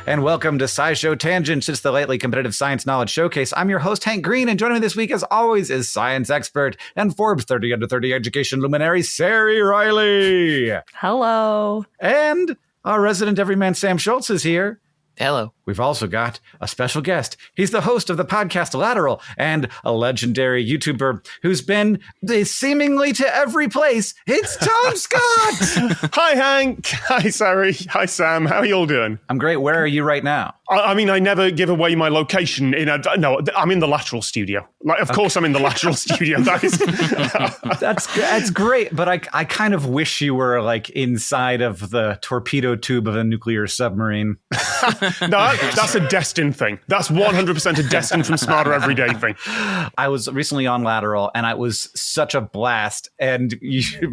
and welcome to SciShow Tangents. It's the lightly competitive science knowledge showcase. I'm your host, Hank Green, and joining me this week, as always, is science expert and Forbes 30 Under 30 education luminary, Sari Riley. Hello. And our resident everyman, Sam Schultz, is here. Hello. We've also got a special guest. He's the host of the podcast Lateral and a legendary YouTuber who's been seemingly to every place. It's Tom Scott! Hi, Hank. Hi, Sari. Hi, Sam. How are you all doing? I'm great. Where are you right now? I mean, I never give away my location. No, I'm in the Lateral studio. Of course I'm in the Lateral studio. That is... That's great, but I kind of wish you were like inside of the torpedo tube of a nuclear submarine. No, that's a destined thing. That's 100% a destined from Smarter Everyday thing. I was recently on Lateral, and it was such a blast. And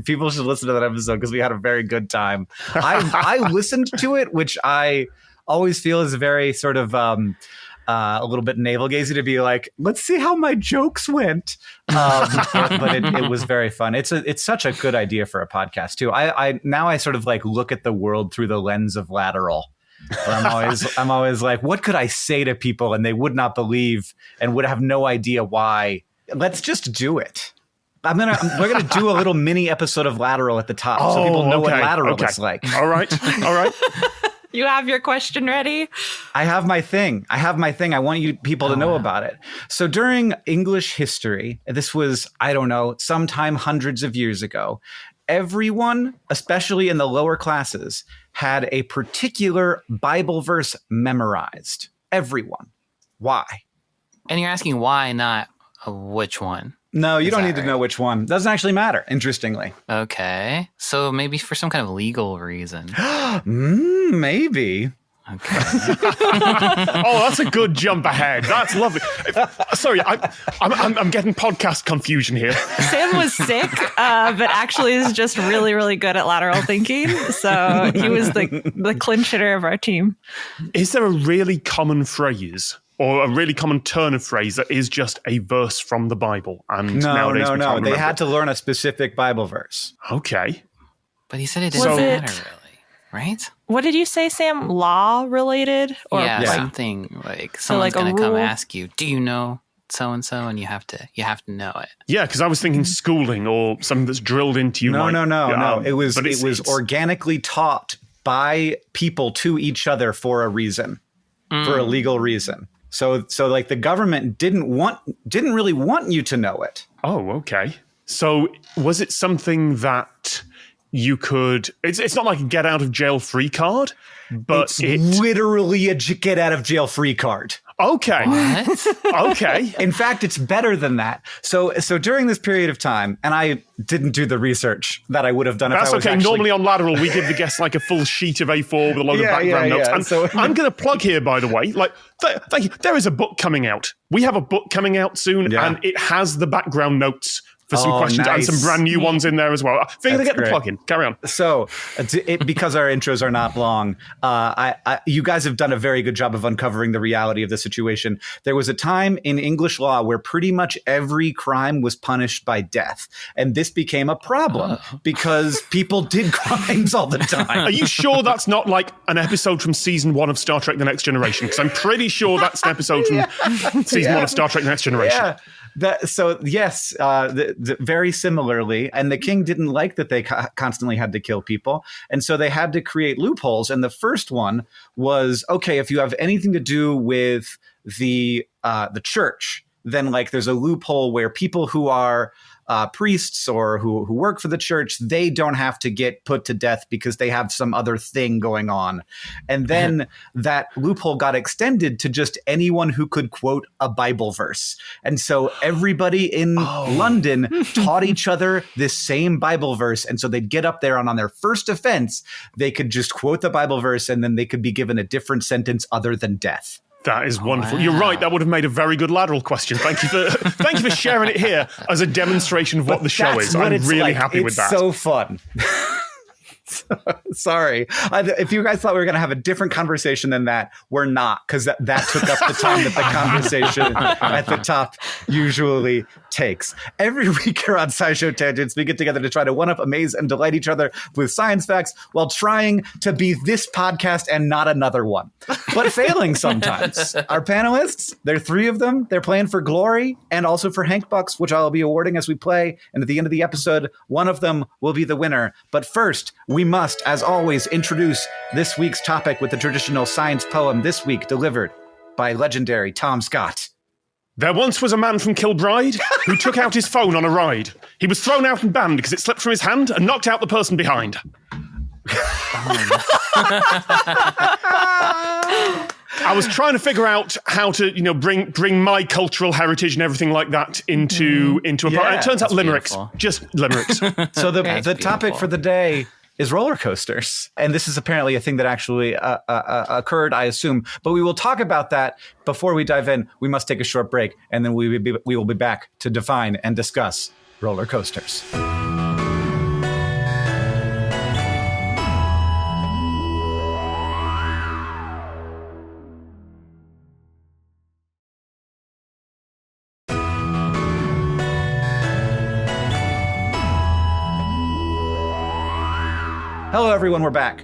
people should listen to that episode because we had a very good time. I listened to it, which I always feel is very sort of a little bit navel-gazing to be like, let's see how my jokes went. But it was very fun. It's such a good idea for a podcast too. I sort of like look at the world through the lens of Lateral. I'm always like, what could I say to people and they would not believe and would have no idea why? Let's just do it. We're gonna do a little mini episode of Lateral at the top so people know what Lateral is like. All right. You have your question ready? I have my thing. I want you people to know about it. So during English history, this was, I don't know, sometime hundreds of years ago, everyone, especially in the lower classes, had a particular Bible verse memorized. Everyone. Why? And you're asking why, not which one. No, you don't need to know which one. Doesn't actually matter, interestingly. Okay. So maybe for some kind of legal reason. Maybe. Okay. Oh, that's a good jump ahead. That's lovely. Sorry, I'm getting podcast confusion here. Sam was sick, but actually is just really, really good at lateral thinking. So he was the clinch hitter of our team. Is there a really common phrase or a really common turn of phrase that is just a verse from the Bible? And No. They had to learn a specific Bible verse. Okay. But he said it didn't matter, really. Right? What did you say, Sam? Law related? Or something like someone's going to come ask you, do you know so-and-so? And you have to know it. Yeah, because I was thinking schooling or something that's drilled into you. No. It was organically taught by people to each other for a reason, for a legal reason. So like the government didn't really want you to know it. Oh, okay. So was it something that you could? It's not like a get out of jail free card, but it's literally a get out of jail free card. Okay. What? Okay. In fact, it's better than that. So during this period of time, and I didn't do the research that I would have done. That's if I was okay. Normally on Lateral, we give the guests like a full sheet of A4 with a load of background notes. And so, I'm going to plug here, by the way, thank you. There is a book coming out. We have a book coming out soon, and it has the background notes for some questions and some brand new ones in there as well. I figured to get the plug in. Carry on. So, because our intros are not long, you guys have done a very good job of uncovering the reality of the situation. There was a time in English law where pretty much every crime was punished by death. And this became a problem because people did crimes all the time. Are you sure that's not like an episode from season 1 of Star Trek The Next Generation? Because I'm pretty sure that's an episode from season 1 of Star Trek The Next Generation. Yeah. Yes, very similarly. And the king didn't like that they constantly had to kill people. And so they had to create loopholes. And the first one was, okay, if you have anything to do with the church, then like there's a loophole where people who are priests or who work for the church, they don't have to get put to death because they have some other thing going on. And then that loophole got extended to just anyone who could quote a Bible verse. And so everybody in London taught each other this same Bible verse. And so they'd get up there and on their first offense, they could just quote the Bible verse and then they could be given a different sentence other than death. That is wonderful. Wow. You're right. That would have made a very good Lateral question. Thank you for sharing it here as a demonstration of what the show is. I'm really happy with that. It's so fun. Sorry. If you guys thought we were going to have a different conversation than that, we're not, because that took up the time that the conversation at the top usually takes. Every week here on SciShow Tangents, we get together to try to one-up, amaze, and delight each other with science facts while trying to be this podcast and not another one, but failing sometimes. Our panelists, there are 3 of them. They're playing for glory and also for Hank Bucks, which I'll be awarding as we play. And at the end of the episode, one of them will be the winner. But first, we must, as always, introduce this week's topic with the traditional science poem, this week delivered by legendary Tom Scott. There once was a man from Kilbride who took out his phone on a ride. He was thrown out and banned because it slipped from his hand and knocked out the person behind. I was trying to figure out how to, bring my cultural heritage and everything like that into a part. It turns out limericks, beautiful. Just limericks. So the topic for the day is roller coasters. And this is apparently a thing that actually occurred, I assume. But we will talk about that. Before we dive in, we must take a short break, and then we will be back to define and discuss roller coasters. Hello, everyone. We're back.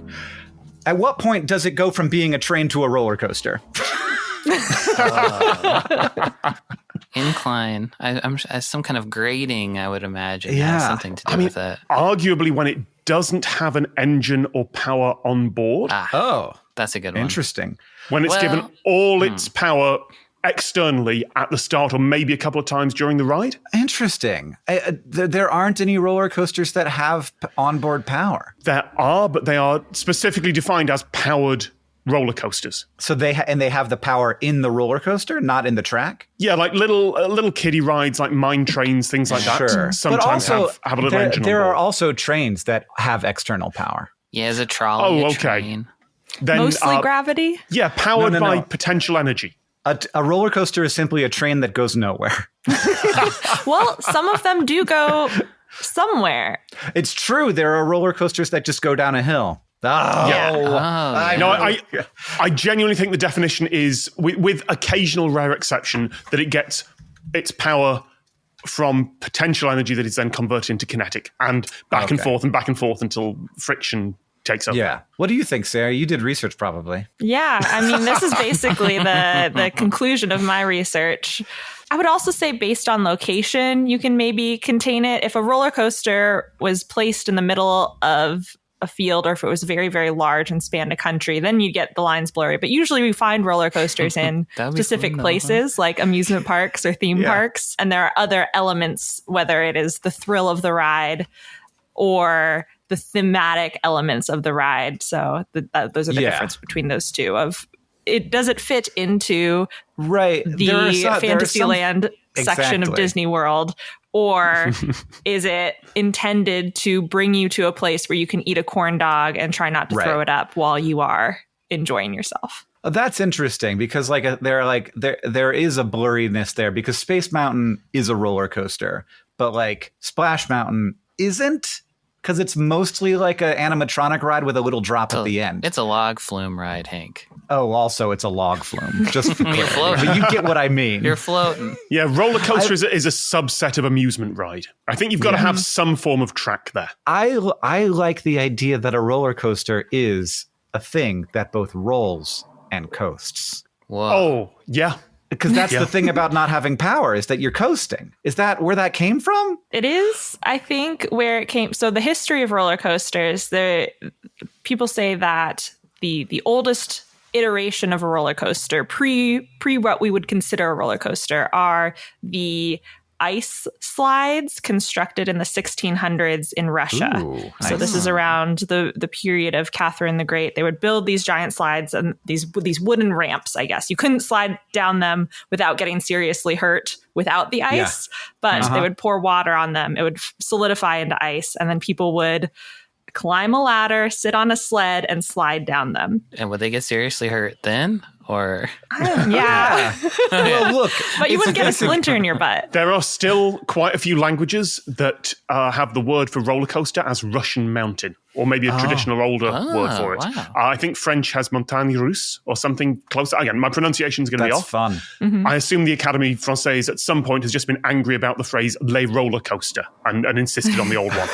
At what point does it go from being a train to a roller coaster? Incline. I'm some kind of grading, I would imagine. Yeah. Has something to do with it. Arguably, when it doesn't have an engine or power on board. That's a good one. Interesting. When it's given all its power externally at the start or maybe a couple of times during the ride. Interesting. There aren't any roller coasters that have onboard power. There are, but they are specifically defined as powered roller coasters. So they have the power in the roller coaster, not in the track? Yeah, like little kiddie rides, like mine trains, things like that. Sure. Sometimes have a little engine on board. There are also trains that have external power. Yeah, as a trolley, train. Then, mostly gravity? Yeah, powered by potential energy. A roller coaster is simply a train that goes nowhere. Well, some of them do go somewhere. It's true. There are roller coasters that just go down a hill. I genuinely think the definition is, with occasional rare exception, that it gets its power from potential energy that is then converted into kinetic and back and forth until friction takes over. Yeah. What do you think, Sarah? You did research probably. Yeah. I mean, this is basically the conclusion of my research. I would also say based on location, you can maybe contain it. If a roller coaster was placed in the middle of a field, or if it was very, very large and spanned a country, then you'd get the lines blurry. But usually we find roller coasters in specific places like amusement parks or theme parks. And there are other elements, whether it is the thrill of the ride or the thematic elements of the ride. So those are the difference between those two. Does it fit into the Fantasyland section of Disney World, or is it intended to bring you to a place where you can eat a corn dog and try not to throw it up while you are enjoying yourself? That's interesting because there is a blurriness there, because Space Mountain is a roller coaster, but like Splash Mountain isn't. Because it's mostly like an animatronic ride with a little drop at the end. It's a log flume ride, Hank. Oh, also it's a log flume. Just for you're floating. But you get what I mean. You're floating. Yeah, roller coaster is a subset of amusement ride. I think you've got to have some form of track there. I like the idea that a roller coaster is a thing that both rolls and coasts. Whoa. Oh, yeah. Because that's the thing about not having power, is that you're coasting. Is that where that came from? It is, I think, where it came. So the history of roller coasters, people say that the oldest iteration of a roller coaster, pre what we would consider a roller coaster, are the ice slides constructed in the 1600s in Russia. Ooh, so nice. This is around the period of Catherine the Great. They would build these giant slides and these wooden ramps, I guess. You couldn't slide down them without getting seriously hurt without the ice, but they would pour water on them. It would solidify into ice, and then people would climb a ladder, sit on a sled, and slide down them. And would they get seriously hurt then? Or yeah. Well, look, but you wouldn't get a splinter in your butt. There are still quite a few languages that have the word for roller coaster as Russian mountain, or maybe a traditional older word for it. Wow. I think French has montagne russe or something close. Again, my pronunciation is going to be off. That's fun. Mm-hmm. I assume the Académie Française at some point has just been angry about the phrase "les roller coaster" and insisted on the old one.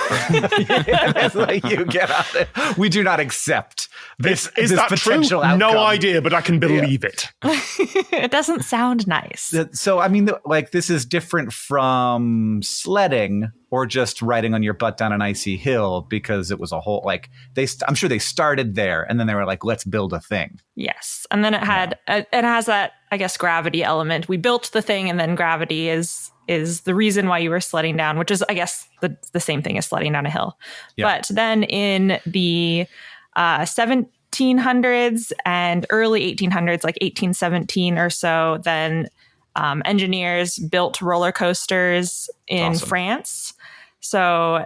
Yeah, that's like you get out there. We do not accept this. Is this that potential true? outcome. No idea, but I can believe it. It doesn't sound nice. So, I mean, like, this is different from sledding or just riding on your butt down an icy hill, because it was a whole, like, I'm sure they started there and then they were like, let's build a thing. Yes. And then it has that, I guess, gravity element. We built the thing, and then gravity is the reason why you were sledding down, which is, I guess, the same thing as sledding down a hill. Yeah. But then in the 1700s and early 1800s, like 1817 or so, then engineers built roller coasters in France. So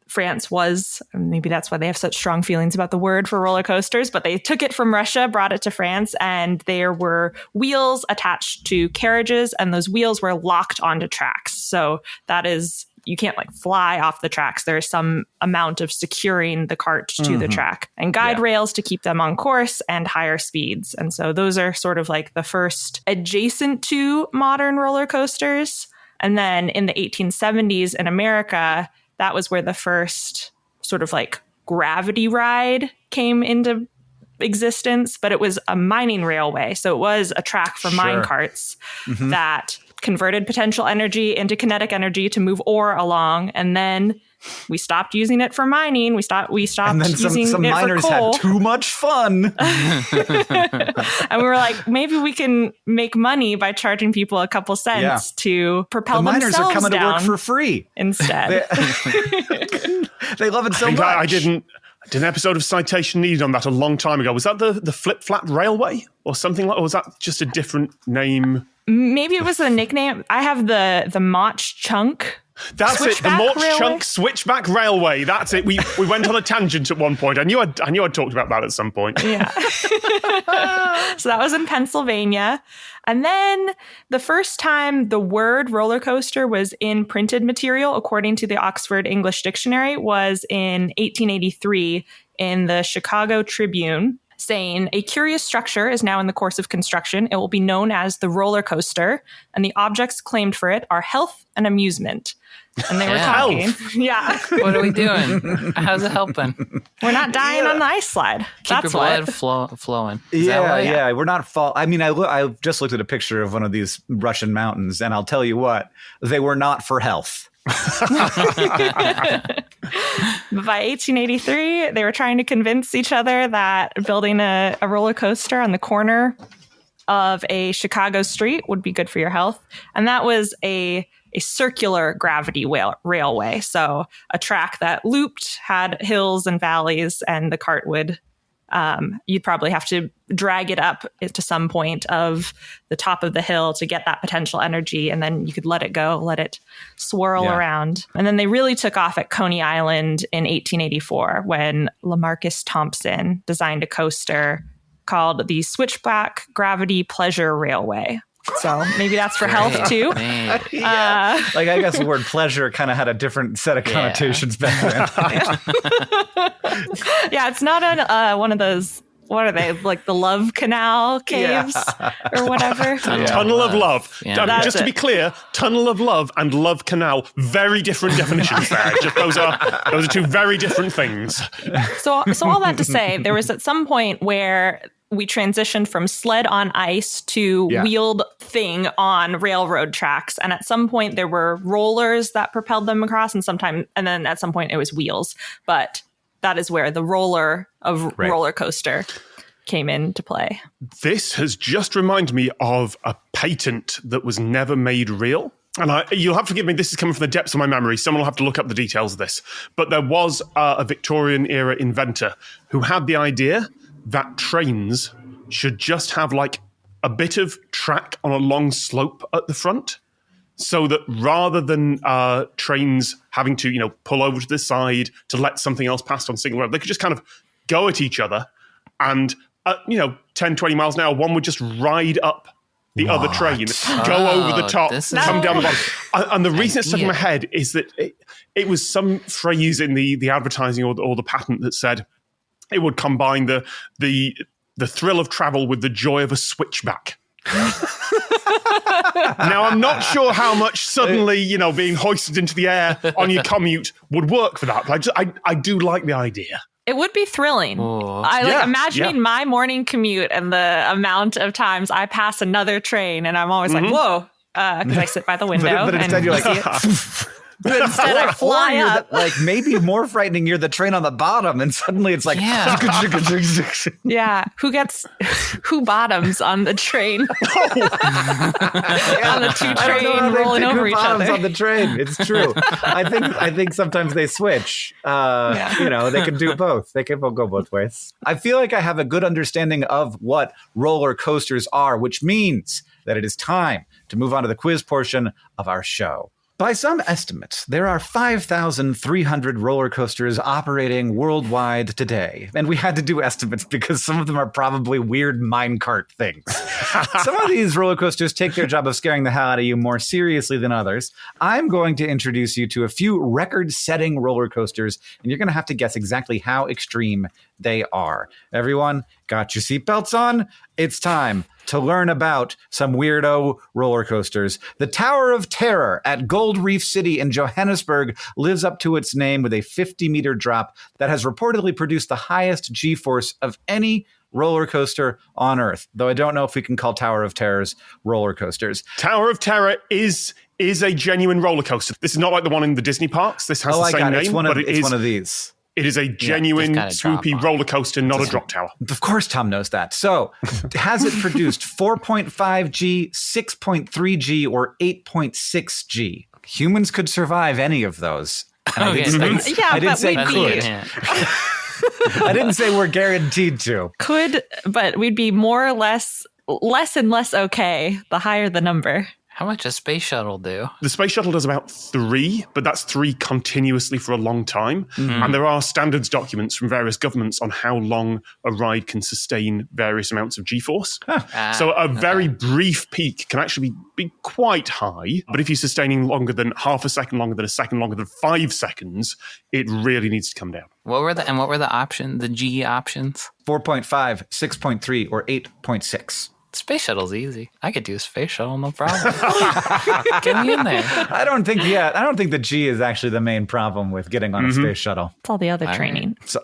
France was, maybe that's why they have such strong feelings about the word for roller coasters, but they took it from Russia, brought it to France, and there were wheels attached to carriages, and those wheels were locked onto tracks. So that is, you can't like fly off the tracks. There is some amount of securing the cart to the track, and guide rails to keep them on course, and higher speeds. And so those are sort of like the first adjacent to modern roller coasters. And then in the 1870s in America, that was where the first sort of like gravity ride came into existence, but it was a mining railway. So it was a track for mine carts that converted potential energy into kinetic energy to move ore along. And then we stopped using it for mining. We stopped and then using some it miners for coal. had too much fun. And we were like, maybe we can make money by charging people a couple cents to propel themselves down. The miners are coming to work for free instead. They love it so much. I did an episode of Citation Needed on that a long time ago. Was that the Flip-Flap Railway or something like, or was that just a different name? Maybe it was the nickname. I have the Mach Chunk. That's it. The Mach Chunk Switchback Railway. That's it. We went on a tangent at one point. I knew I'd talked about that at some point. Yeah. So that was in Pennsylvania. And then the first time the word roller coaster was in printed material, according to the Oxford English Dictionary, was in 1883 in the Chicago Tribune, saying, a curious structure is now in the course of construction. It will be known as the roller coaster, and the objects claimed for it are health and amusement. And they were talking. Yeah. What are we doing? How's it helping? We're not dying on the ice slide. Keep your blood flowing. Yeah. We're not I mean, I just looked at a picture of one of these Russian mountains, and I'll tell you what, they were not for health. But by 1883, they were trying to convince each other that building a roller coaster on the corner of a Chicago street would be good for your health. And that was a circular gravity railway. So a track that looped, had hills and valleys, and the cart would, you'd probably have to drag it up to some point of the top of the hill to get that potential energy. And then you could let it go, let it swirl around. And then they really took off at Coney Island in 1884 when LaMarcus Thompson designed a coaster called the Switchback Gravity Pleasure Railway. So maybe that's for health too. Like, I guess the word pleasure kind of had a different set of connotations back then. Yeah, it's not one of those, what are they, like the Love Canal caves or whatever? Tunnel of Love. Yeah. Just to be clear, Tunnel of Love and Love Canal, very different definitions there. Just those are two very different things. So all that to say, there was at some point where we transitioned from sled on ice to wheeled thing on railroad tracks. And at some point there were rollers that propelled them across, and then at some point it was wheels. But that is where the roller coaster came into play. This has just reminded me of a patent that was never made real. And you'll have to forgive me, this is coming from the depths of my memory. Someone will have to look up the details of this. But there was a Victorian-era inventor who had the idea that trains should just have like a bit of track on a long slope at the front, so that rather than trains having to, pull over to the side to let something else pass on single road, they could just kind of go at each other. And at 10, 20 miles an hour, one would just ride up the other train, go over the top, come down the bottom. And the reason it stuck in my head is that it was some phrase in the advertising or the patent that said it would combine the thrill of travel with the joy of a switchback. Now, I'm not sure how much suddenly, being hoisted into the air on your commute would work for that. But I do like the idea. It would be thrilling. Oh. Imagining my morning commute and the amount of times I pass another train, and I'm always like, whoa, because I sit by the window. but instead you're like, but instead I fly up. Maybe more frightening, you're the train on the bottom, and suddenly it's like, yeah, who bottoms on the train? On the two train rolling over each other. On the train, it's true. I think sometimes they switch. They can do both. They can go both ways. I feel like I have a good understanding of what roller coasters are, which means that it is time to move on to the quiz portion of our show. By some estimates, there are 5,300 roller coasters operating worldwide today. And we had to do estimates because some of them are probably weird minecart things. Some of these roller coasters take their job of scaring the hell out of you more seriously than others. I'm going to introduce you to a few record-setting roller coasters, and you're going to have to guess exactly how extreme they are. Everyone, got your seatbelts on? It's time to learn about some weirdo roller coasters. The Tower of Terror at Gold Reef City in Johannesburg lives up to its name with a 50-meter drop that has reportedly produced the highest G-force of any roller coaster on Earth, though I don't know if we can call Tower of Terrors roller coasters. Tower of Terror is a genuine roller coaster. This is not like the one in the Disney parks. This has the same name, but it's one of these. It is a genuine, swoopy roller coaster, not a drop tower. Of course, Tom knows that. So, has it produced 4.5G, 6.3G, or 8.6G? Humans could survive any of those. I didn't say could. I didn't say we're guaranteed to. Could, but we'd be more or less and less okay the higher the number. How much does Space Shuttle do? The Space Shuttle does about 3, but that's 3 continuously for a long time. Mm-hmm. And there are standards documents from various governments on how long a ride can sustain various amounts of G-force. So a very brief peak can actually be quite high. But if you're sustaining longer than half a second, longer than a second, longer than 5 seconds, it really needs to come down. What were the G options? 4.5, 6.3, or 8.6. Space Shuttle's easy. I could do a Space Shuttle, no problem. Get me in there. I don't think the G is actually the main problem with getting on a space shuttle. It's all the other training. It's all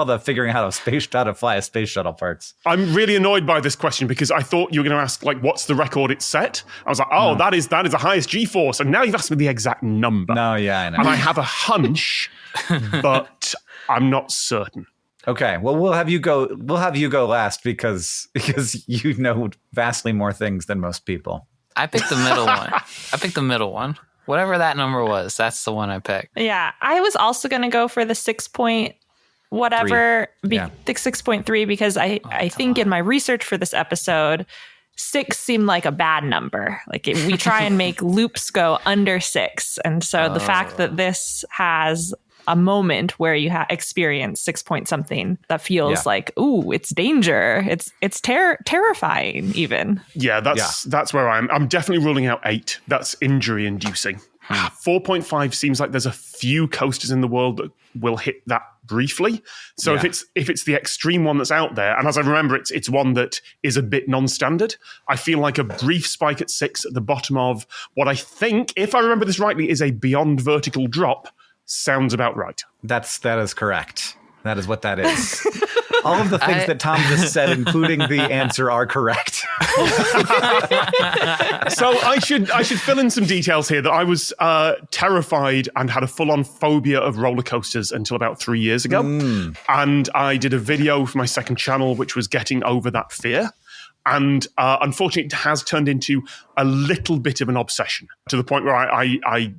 the figuring out how to fly a space shuttle parts. I'm really annoyed by this question because I thought you were going to ask what's the record it's set. I was like, that is the highest G-force, and now you've asked me the exact number. No, yeah, I know. And I have a hunch, but I'm not certain. Okay, well we'll have you go last because you know vastly more things than most people. I picked the middle one. Whatever that number was, that's the one I picked. Yeah, I was also going to go for the 6.3 because I think in my research for this episode, 6 seemed like a bad number. We try and make loops go under 6, and so the fact that this has a moment where you experience 6 point something that feels like, ooh, it's danger. It's terrifying even. Yeah, that's where I'm definitely ruling out 8. That's injury inducing. 4.5 seems like there's a few coasters in the world that will hit that briefly. So if it's the extreme one that's out there, and as I remember, it's one that is a bit non-standard. I feel like a brief spike at 6 at the bottom of what I think, if I remember this rightly, is a beyond vertical drop. Sounds about right. That is correct. That is what that is. All of the things that Tom just said, including the answer, are correct. So I should fill in some details here that I was terrified and had a full-on phobia of roller coasters until about 3 years ago. And I did a video for my second channel, which was getting over that fear. And unfortunately, it has turned into a little bit of an obsession to the point where I've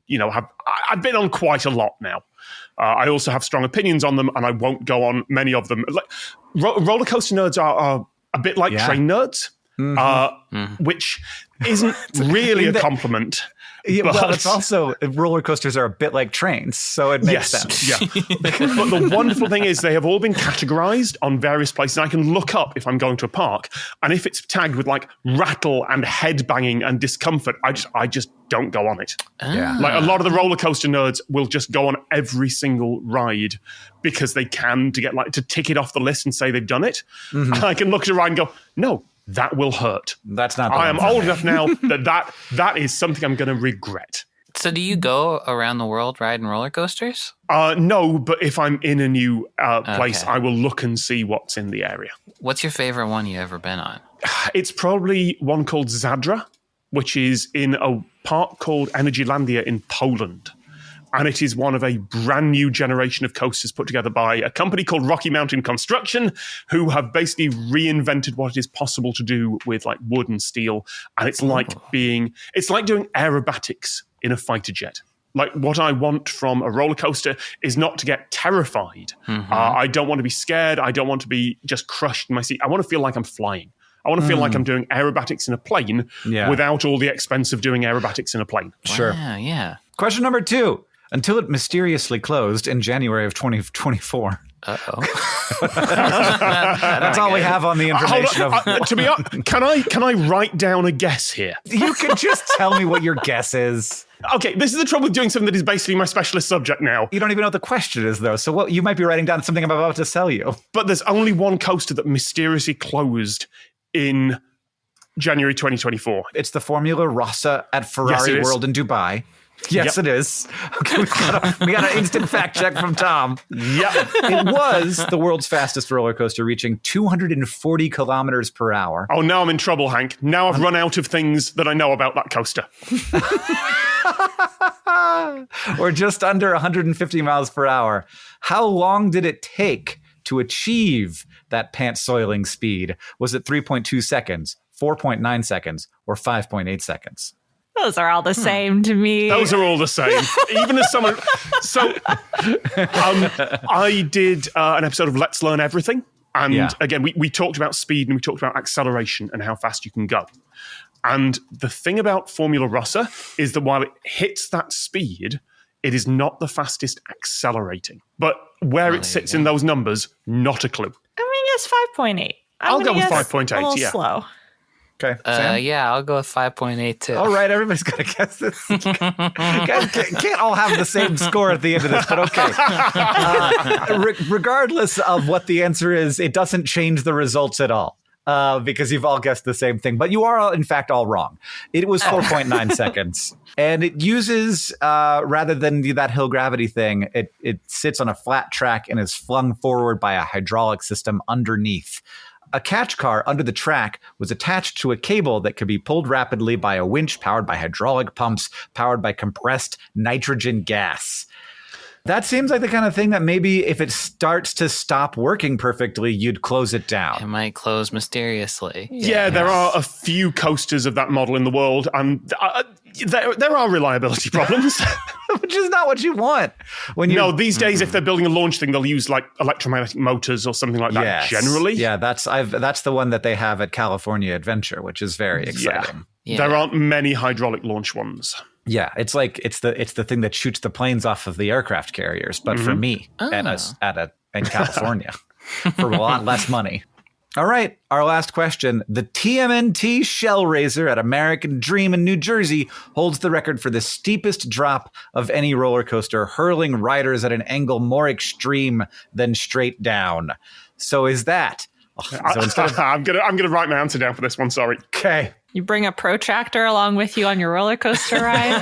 been on quite a lot now. I also have strong opinions on them, and I won't go on many of them. Roller coaster nerds are a bit like train nerds. which isn't really a compliment. Yeah, well, it's also roller coasters are a bit like trains, so it makes sense. Yeah. But the wonderful thing is they have all been categorized on various places. I can look up if I'm going to a park, and if it's tagged with like rattle and head banging and discomfort, I just don't go on it. Yeah. Like a lot of the roller coaster nerds will just go on every single ride because they can to tick it off the list and say they've done it. And I can look at a ride and go, no, that will hurt. That's not. I am old enough now that is something I'm going to regret. So do you go around the world riding roller coasters? No, but if I'm in a new place, I will look and see what's in the area. What's your favorite one you've ever been on? It's probably one called Zadra, which is in a park called Energylandia in Poland. And it is one of a brand new generation of coasters put together by a company called Rocky Mountain Construction, who have basically reinvented what it is possible to do with like wood and steel. And it's like doing aerobatics in a fighter jet. Like what I want from a roller coaster is not to get terrified. I don't want to be scared. I don't want to be just crushed in my seat. I want to feel like I'm flying. I want to feel like I'm doing aerobatics in a plane without all the expense of doing aerobatics in a plane. Sure. Yeah. Question number 2. Until it mysteriously closed in January of 2024. Uh-oh. That's all we have on the information. To be honest, can I write down a guess here? You can just tell me what your guess is. Okay, this is the trouble with doing something that is basically my specialist subject now. You don't even know what the question is, though. So what you might be writing down something I'm about to sell you. But there's only one coaster that mysteriously closed in January 2024. It's the Formula Rossa at Ferrari World in Dubai. Yes, it is. Okay, we got an instant fact check from Tom. Yep. It was the world's fastest roller coaster, reaching 240 kilometers per hour. Oh, now I'm in trouble, Hank. Now I've run out of things that I know about that coaster. Or just under 150 miles per hour. How long did it take to achieve that pants-soiling speed? Was it 3.2 seconds, 4.9 seconds, or 5.8 seconds? Those are all the same to me. Those are all the same. Even as someone... So, I did an episode of Let's Learn Everything. And again, we talked about speed and we talked about acceleration and how fast you can go. And the thing about Formula Rossa is that while it hits that speed, it is not the fastest accelerating. But where it sits in those numbers, not a clue. I mean, it's 5.8. I'll go with 5.8, a little slow. Okay. Sam? Yeah, I'll go with 5.8 too. All right, everybody's going to guess this. Guys can't all have the same score at the end of this, but okay. Regardless of what the answer is, it doesn't change the results at all. Because you've all guessed the same thing. But you are, in fact, all wrong. It was 4.9 seconds. And it uses, rather than that hill gravity thing, it sits on a flat track and is flung forward by a hydraulic system underneath. A catch car under the track was attached to a cable that could be pulled rapidly by a winch powered by hydraulic pumps, powered by compressed nitrogen gas. That seems like the kind of thing that maybe if it starts to stop working perfectly, you'd close it down. It might close mysteriously. Yeah, there are a few coasters of that model in the world, and there are reliability problems. Which is not what you want. No, these days, if they're building a launch thing, they'll use like electromagnetic motors or something like that. Generally, yeah, that's the one that they have at California Adventure, which is very exciting. Yeah. There aren't many hydraulic launch ones. Yeah, it's the thing that shoots the planes off of the aircraft carriers, but for me in California for a lot less money. All right, our last question. The TMNT Shell Raiser at American Dream in New Jersey holds the record for the steepest drop of any roller coaster, hurling riders at an angle more extreme than straight down. So is that? I'm gonna write my answer down for this one. Sorry. Okay. You bring a protractor along with you on your roller coaster ride?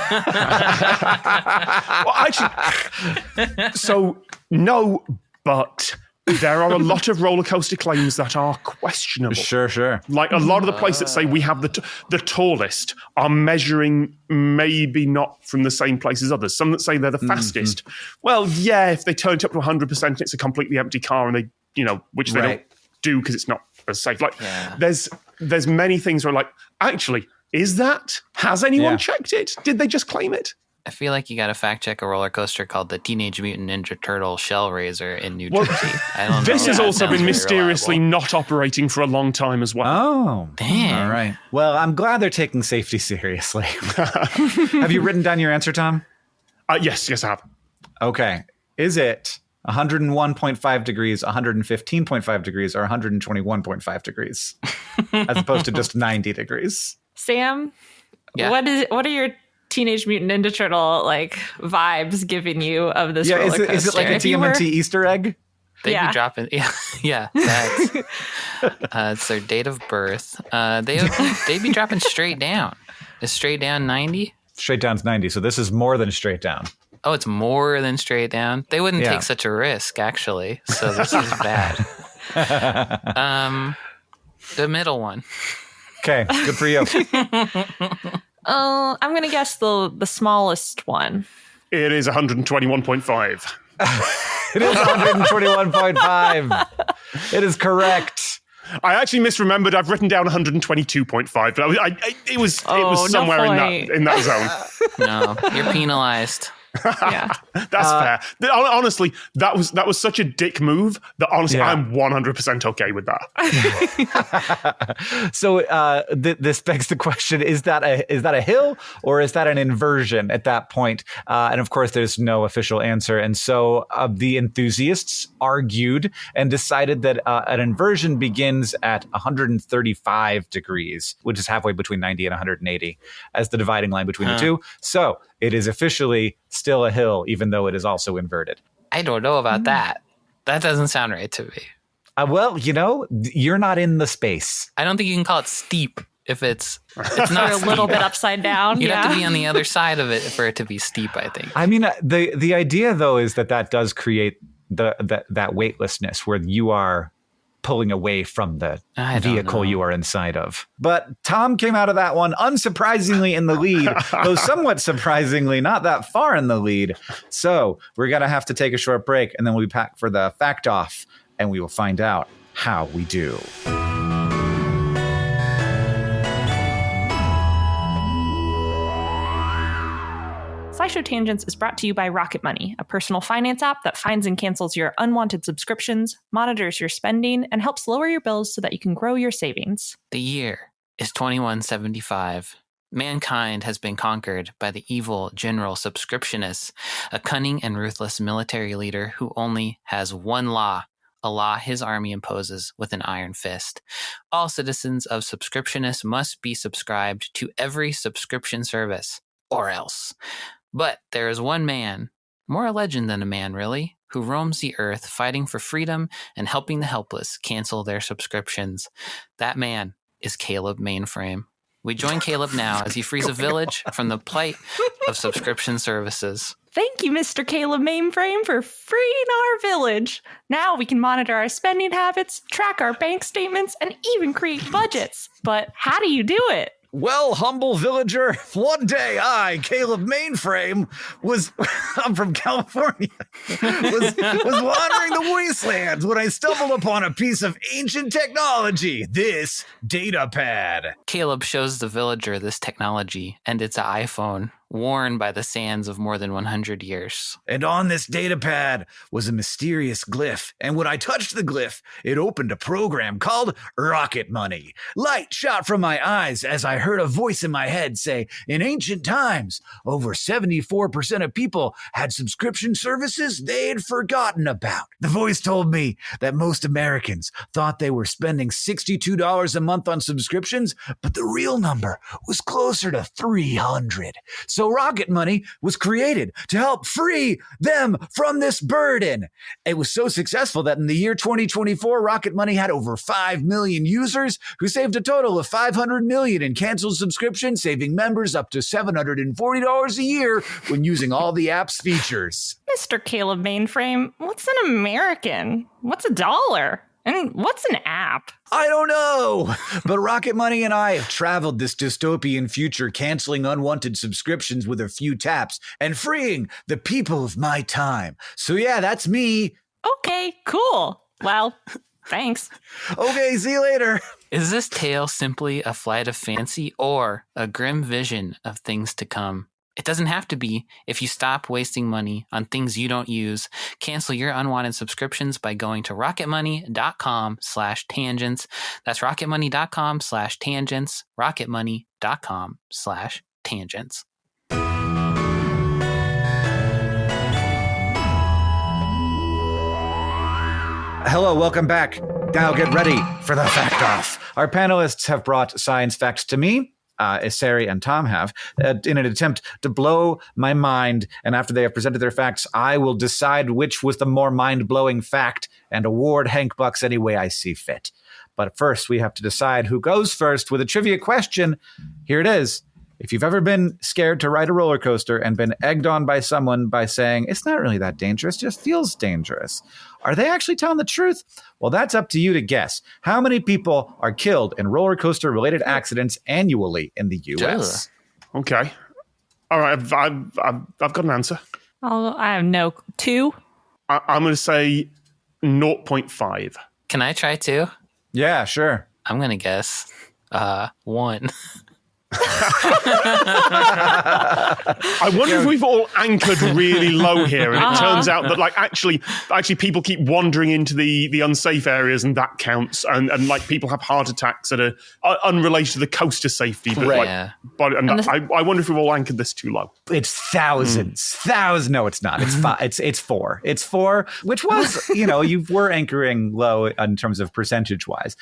Well, actually, so no, but there are a lot of roller coaster claims that are questionable. Sure. Like a lot of the places that say we have the tallest are measuring maybe not from the same place as others. Some that say they're the fastest. Well, yeah, if they turn it up to 100%, it's a completely empty car, and they, which they don't do because it's not as safe. Like there's many things where like, actually, is that? Has anyone checked it? Did they just claim it? I feel like you got to fact check a roller coaster called the Teenage Mutant Ninja Turtle Shell Raiser in New Jersey. I don't know. This has also been mysteriously not operating for a long time as well. Oh, dang. All right. Well, I'm glad they're taking safety seriously. Have you written down your answer, Tom? Yes, I have. Okay. Is it 101.5 degrees, 115.5 degrees, or 121.5 degrees, as opposed to just 90 degrees? Sam, what are your Teenage Mutant Ninja Turtle vibes giving you of this roller coaster? Is it like a TMNT Easter egg? They be dropping, that's it's their date of birth. They be dropping straight down. Is straight down 90? Straight down's 90, so this is more than straight down. Oh, it's more than straight down? They wouldn't take such a risk, actually, so this is bad. The middle one. Okay, good for you. I'm going to guess the smallest one. It is 121.5. It is 121.5. It is correct. I actually misremembered. I've written down 122.5, but it was somewhere in that zone. No, you're penalized. Yeah, that's fair. Honestly, that was such a dick move that honestly I'm 100% okay with that. So this begs the question: is that a hill or is that an inversion at that point? And of course, there's no official answer. And so the enthusiasts argued and decided that an inversion begins at 135 degrees, which is halfway between 90 and 180, as the dividing line between the two. So it is officially still a hill, even though it is also inverted. I don't know about that. That doesn't sound right to me. Well, you're not in the space. I don't think you can call it steep if it's not a little bit upside down. You'd have to be on the other side of it for it to be steep, I think. I mean, the idea, though, is that does create that weightlessness where you are pulling away from the vehicle you are inside of. But Tom came out of that one unsurprisingly in the lead, though somewhat surprisingly not that far in the lead. So we're going to have to take a short break, and then we'll be back for the fact off, and we will find out how we do. SciShow Tangents is brought to you by Rocket Money, a personal finance app that finds and cancels your unwanted subscriptions, monitors your spending, and helps lower your bills so that you can grow your savings. The year is 2175. Mankind has been conquered by the evil General Subscriptionist, a cunning and ruthless military leader who only has one law, a law his army imposes with an iron fist. All citizens of Subscriptionist must be subscribed to every subscription service, or else. But there is one man, more a legend than a man really, who roams the earth fighting for freedom and helping the helpless cancel their subscriptions. That man is Caleb Mainframe. We join Caleb now as he frees a village from the plight of subscription services. Thank you, Mr. Caleb Mainframe, for freeing our village. Now we can monitor our spending habits, track our bank statements, and even create budgets. But how do you do it? Well, humble villager, one day I, Caleb Mainframe, I'm from California, was wandering the wastelands when I stumbled upon a piece of ancient technology, this data pad. Caleb shows the villager this technology, and it's an iPhone, worn by the sands of more than 100 years. And on this data pad was a mysterious glyph, and when I touched the glyph, it opened a program called Rocket Money. Light shot from my eyes as I heard a voice in my head say, in ancient times, over 74% of people had subscription services they'd forgotten about. The voice told me that most Americans thought they were spending $62 a month on subscriptions, but the real number was closer to 300. So Rocket Money was created to help free them from this burden. It was so successful that in the year 2024, Rocket Money had over 5 million users who saved a total of $500 million in canceled subscriptions, saving members up to $740 a year when using all the app's features. Mr. Caleb Mainframe, what's an American? What's a dollar? And what's an app? I don't know, but Rocket Money and I have traveled this dystopian future, canceling unwanted subscriptions with a few taps and freeing the people of my time. So yeah, that's me. Okay, cool. Well, thanks. Okay, see you later. Is this tale simply a flight of fancy or a grim vision of things to come? It doesn't have to be. If you stop wasting money on things you don't use, cancel your unwanted subscriptions by going to rocketmoney.com/tangents. That's rocketmoney.com/tangents, rocketmoney.com/tangents. Hello, welcome back. Now get ready for the fact off. Our panelists have brought science facts to me, Sari and Tom have, in an attempt to blow my mind. And after they have presented their facts, I will decide which was the more mind-blowing fact and award Hank Bucks any way I see fit. But first, we have to decide who goes first with a trivia question. Here it is. If you've ever been scared to ride a roller coaster and been egged on by someone by saying, it's not really that dangerous, just feels dangerous, are they actually telling the truth? Well, that's up to you to guess. How many people are killed in roller coaster related accidents annually in the U.S.? Okay. All right. I've got an answer. I have 2. I'm going to say 0.5. Can I try 2? Yeah, sure. I'm going to guess 1. I wonder if we've all anchored really low here, and it turns out that actually people keep wandering into the unsafe areas, and that counts. And people have heart attacks that are unrelated to the coaster safety. But right. I wonder if we've all anchored this too low. It's thousands. No, it's not. It's 5. It's 4. It's 4, which was you were anchoring low in terms of percentage wise.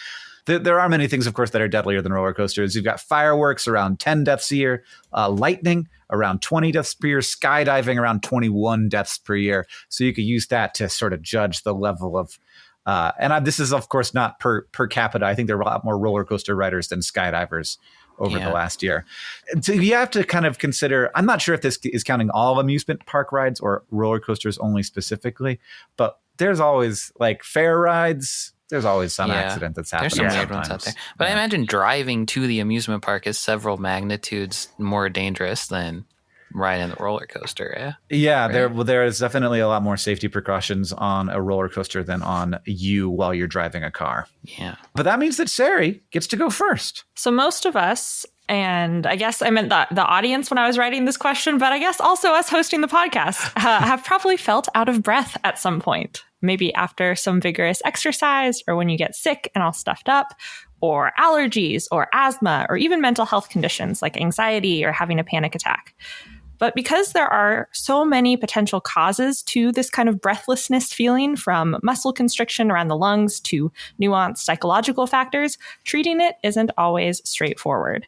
There are many things, of course, that are deadlier than roller coasters. You've got fireworks, around 10 deaths a year, lightning, around 20 deaths per year, skydiving, around 21 deaths per year. So you could use that to sort of judge the level of, this is, of course, not per capita. I think there are a lot more roller coaster riders than skydivers over the last year. So you have to kind of consider, I'm not sure if this is counting all amusement park rides or roller coasters only specifically, but there's always fair rides. There's always some accident that's happening. There's some weird ones out there. But I imagine driving to the amusement park is several magnitudes more dangerous than riding the roller coaster. Yeah, right? There is definitely a lot more safety precautions on a roller coaster than on you while you're driving a car. Yeah. But that means that Sari gets to go first. So most of us, and I guess I meant the audience when I was writing this question, but I guess also us hosting the podcast, have probably felt out of breath at some point. Maybe after some vigorous exercise, or when you get sick and all stuffed up, or allergies, or asthma, or even mental health conditions like anxiety or having a panic attack. But because there are so many potential causes to this kind of breathlessness feeling, from muscle constriction around the lungs to nuanced psychological factors, treating it isn't always straightforward.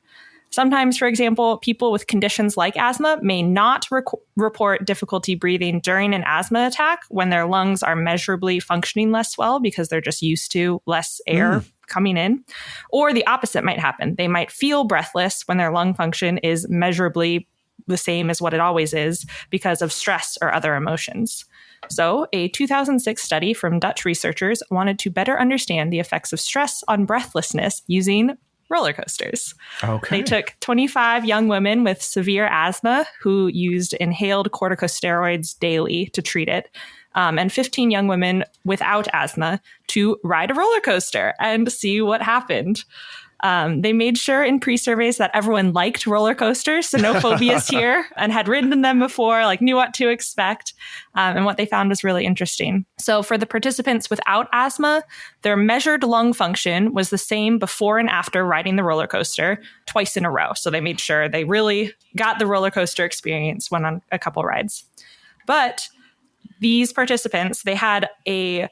Sometimes, for example, people with conditions like asthma may not report difficulty breathing during an asthma attack when their lungs are measurably functioning less well because they're just used to less air coming in. Or the opposite might happen. They might feel breathless when their lung function is measurably the same as what it always is because of stress or other emotions. So, a 2006 study from Dutch researchers wanted to better understand the effects of stress on breathlessness using roller coasters. Okay. They took 25 young women with severe asthma who used inhaled corticosteroids daily to treat it, and 15 young women without asthma to ride a roller coaster and see what happened. They made sure in pre-surveys that everyone liked roller coasters, so no phobias here, and had ridden them before, knew what to expect. And what they found was really interesting. So for the participants without asthma, their measured lung function was the same before and after riding the roller coaster twice in a row. So they made sure they really got the roller coaster experience, went on a couple rides. But these participants, they had a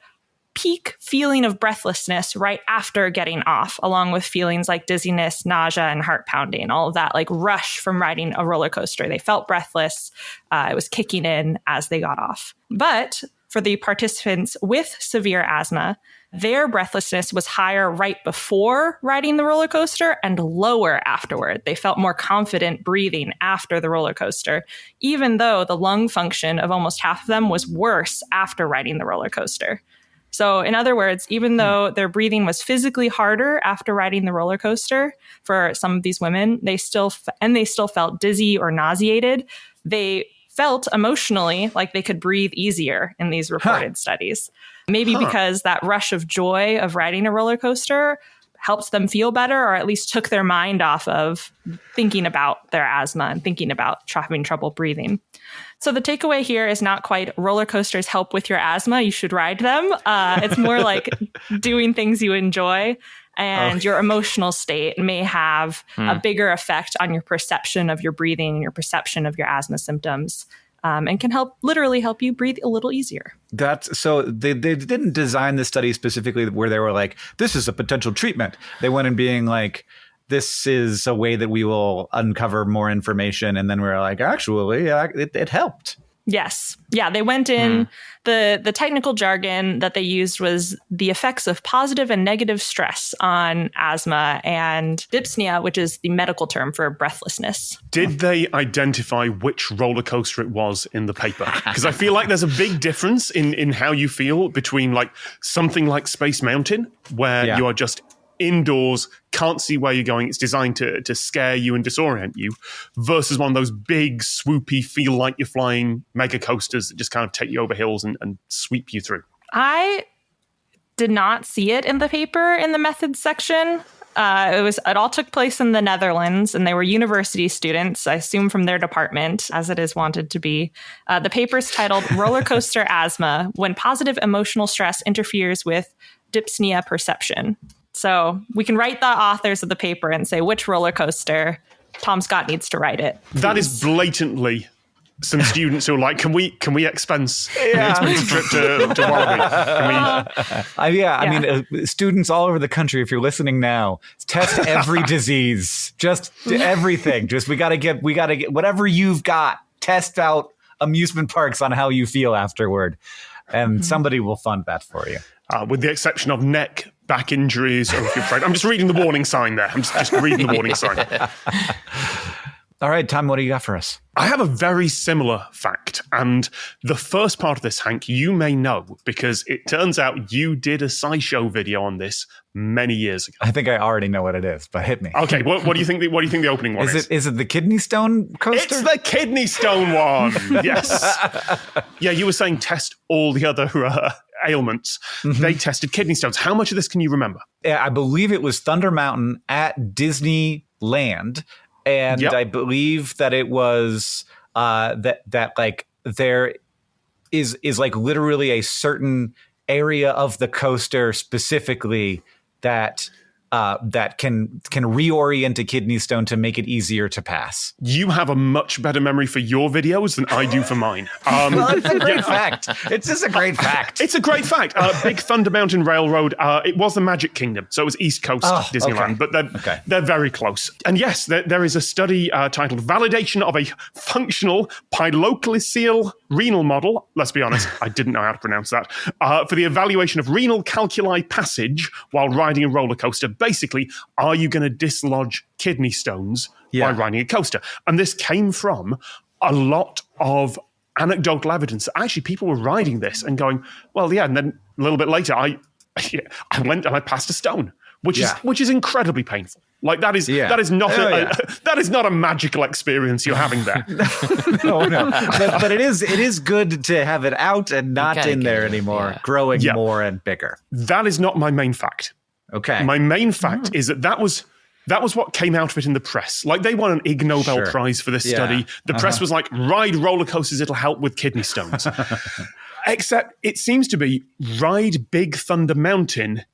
peak feeling of breathlessness right after getting off, along with feelings like dizziness, nausea, and heart pounding, all of that rush from riding a roller coaster. They felt breathless. It was kicking in as they got off. But for the participants with severe asthma, their breathlessness was higher right before riding the roller coaster and lower afterward. They felt more confident breathing after the roller coaster, even though the lung function of almost half of them was worse after riding the roller coaster. So in other words, even though their breathing was physically harder after riding the roller coaster for some of these women, they still felt dizzy or nauseated. They felt emotionally like they could breathe easier in these reported studies. Maybe because that rush of joy of riding a roller coaster helped them feel better, or at least took their mind off of thinking about their asthma and thinking about having trouble breathing. So the takeaway here is not quite roller coasters help with your asthma. You should ride them. It's more like doing things you enjoy, and your emotional state may have a bigger effect on your perception of your breathing and your perception of your asthma symptoms. And can literally help you breathe a little easier. So they didn't design the study specifically where they were like, this is a potential treatment. They went in being like, this is a way that we will uncover more information. And then we were like, actually, it helped. Yes. Yeah, they went in. The technical jargon that they used was the effects of positive and negative stress on asthma, and dyspnea, which is the medical term for breathlessness. Did they identify which roller coaster it was in the paper? Because I feel like there's a big difference in how you feel between like something like Space Mountain, where you are just indoors, can't see where you're going. It's designed to scare you and disorient you, versus one of those big, swoopy, feel like you're flying mega coasters that just kind of take you over hills and sweep you through. I did not see it in the paper in the methods section. It all took place in the Netherlands, and they were university students, I assume from their department, as it is wanted to be. The paper's titled Roller Coaster Asthma, When Positive Emotional Stress Interferes with Dyspnea Perception. So we can write the authors of the paper and say which roller coaster. Tom Scott needs to write it. That is blatantly some students who are like, can we expense a trip to Wallaby? I mean, students all over the country, if you're listening now, test every disease, just everything. Just we gotta get whatever you've got. Test out amusement parks on how you feel afterward, and somebody will fund that for you. With the exception of neck, back injuries, or if you're afraid. I'm just reading the warning sign there. I'm just reading the warning sign. All right, Tom, what do you got for us? I have a very similar fact. And the first part of this, Hank, you may know, because it turns out you did a SciShow video on this many years ago. I think I already know what it is, but hit me. Okay, what do you think the opening one is? Is it the kidney stone coaster? It's the kidney stone one. Yes. Yeah, you were saying test all the other ailments. They tested kidney stones. How much of this can you remember? Yeah, I believe it was Thunder Mountain at Disneyland. And I believe that it was that like there is like literally a certain area of the coaster specifically that can reorient a kidney stone to make it easier to pass. You have a much better memory for your videos than I do for mine. Well, it's a great fact. It's just a great fact. It's a great fact. Big Thunder Mountain Railroad, it was the Magic Kingdom, so it was East Coast Disneyland, but they're very close. And yes, there is a study titled Validation of a Functional Piloclicial Renal Model. Let's be honest, I didn't know how to pronounce that. For the evaluation of renal calculi passage while riding a roller coaster. Basically, are you going to dislodge kidney stones by riding a coaster? And this came from a lot of anecdotal evidence that actually people were riding this and going, well, yeah. And then a little bit later, I went and I passed a stone, which is incredibly painful. Like that is not a magical experience you're having there. no. But it is good to have it out and not in there anymore, growing more and bigger. That is not my main fact. Okay. My main fact is that was what came out of it in the press. Like they won an Ig Nobel Prize for this study. The press was like, ride roller coasters, it'll help with kidney stones. Except it seems to be ride Big Thunder Mountain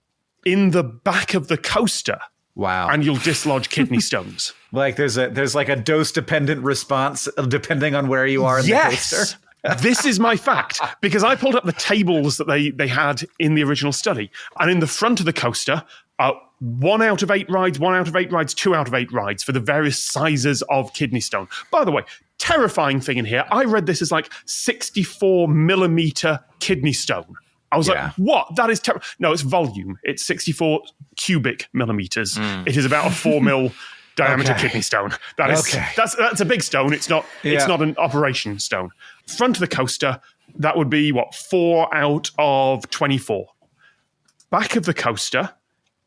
in the back of the coaster. Wow. And you'll dislodge kidney stones. Like there's like a dose-dependent response depending on where you are in the coaster. This is my fact, because I pulled up the tables that they had in the original study. And in the front of the coaster, 1 out of 8 rides, 1 out of 8 rides, 2 out of 8 rides for the various sizes of kidney stone. By the way, terrifying thing in here, I read this as like 64 millimeter kidney stone. I was like, what? That is terrible. No, it's volume. It's 64 cubic millimeters. It is about a 4 mil diameter kidney stone. That's a big stone. It's not an operation stone. Front of the coaster, that would be 4 out of 24. Back of the coaster,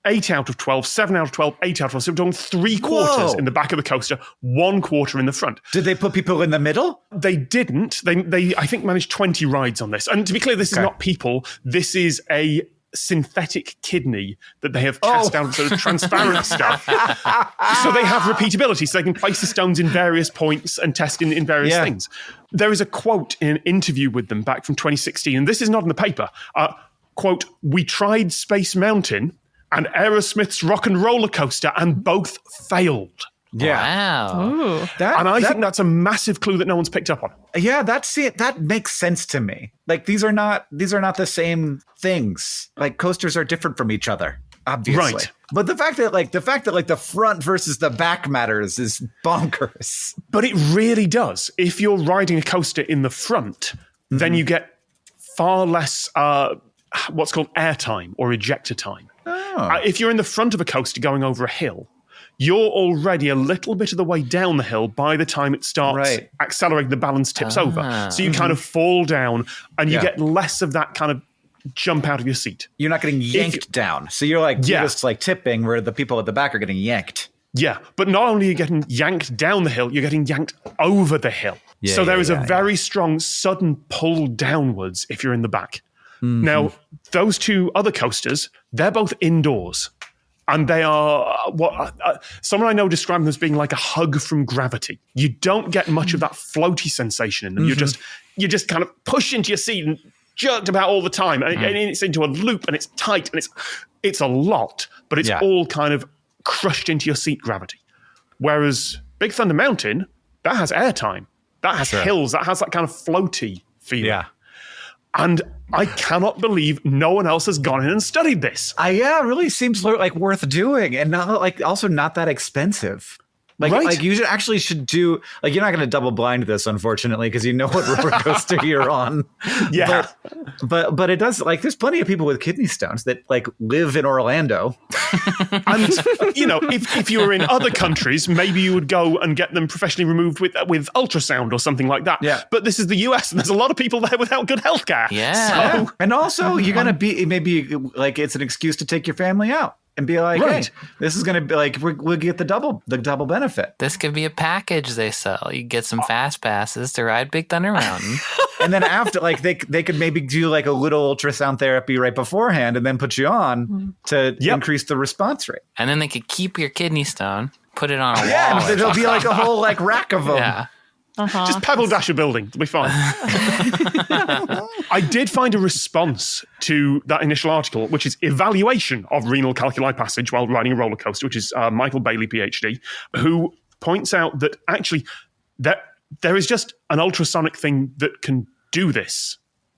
8 out of 12, 7 out of 12, 8 out of 12. So we're doing 3/4 in the back of the coaster, 1/4 in the front. Did they put people in the middle? They didn't. They I think managed 20 rides on this. And to be clear, this is not people. This is a synthetic kidney that they have cast down sort of transparent stuff. So they have repeatability, so they can place the stones in various points and test in various things. There is a quote in an interview with them back from 2016, and this is not in the paper. Quote, "We tried Space Mountain and Aerosmith's Rock and Roller Coaster, and both failed." Yeah. Wow. Ooh. I think that's a massive clue that no one's picked up on. Yeah, that's it. That makes sense to me. Like these are not the same things. Like coasters are different from each other, obviously. Right. But the fact that the front versus the back matters is bonkers. But it really does. If you're riding a coaster in the front, then you get far less what's called airtime or ejector time. If you're in the front of a coaster going over a hill, you're already a little bit of the way down the hill by the time it starts accelerating, the balance tips over. So you kind of fall down and you get less of that kind of jump out of your seat. You're not getting yanked down. So you're just like tipping where the people at the back are getting yanked. Yeah, but not only are you getting yanked down the hill, you're getting yanked over the hill. So there is a very strong sudden pull downwards if you're in the back. Now, those two other coasters, they're both indoors. And they are what someone I know described them as being like a hug from gravity. You don't get much of that floaty sensation in them. You just kind of push into your seat and jerked about all the time. And it's into a loop and it's tight and it's a lot, but it's all kind of crushed into your seat gravity. Whereas Big Thunder Mountain, that has airtime. That has hills. That has that kind of floaty feeling. Yeah. And I cannot believe no one else has gone in and studied this. It really seems like worth doing, and also not that expensive. Like you should do, like, you're not going to double blind this, unfortunately, because you know what roller coaster you're on. Yeah. But it does, like, there's plenty of people with kidney stones that like live in Orlando. And, if you were in other countries, maybe you would go and get them professionally removed with ultrasound or something like that. Yeah. But this is the US and there's a lot of people there without good healthcare. Yeah. So, and also you're going to be, maybe like it's an excuse to take your family out. And be like, hey, this is going to be like, we'll get the double benefit. This could be a package they sell. You get some fast passes to ride Big Thunder Mountain. And then after, like, they could maybe do like a little ultrasound therapy right beforehand and then put you on to increase the response rate. And then they could keep your kidney stone, put it on a wall. Yeah, there'll be like a whole like rack of them. Yeah. Just pebble dash a building. It'll be fine. I did find a response to that initial article, which is evaluation of renal calculi passage while riding a roller coaster, which is Michael Bailey, PhD, who points out that actually there is just an ultrasonic thing that can do this.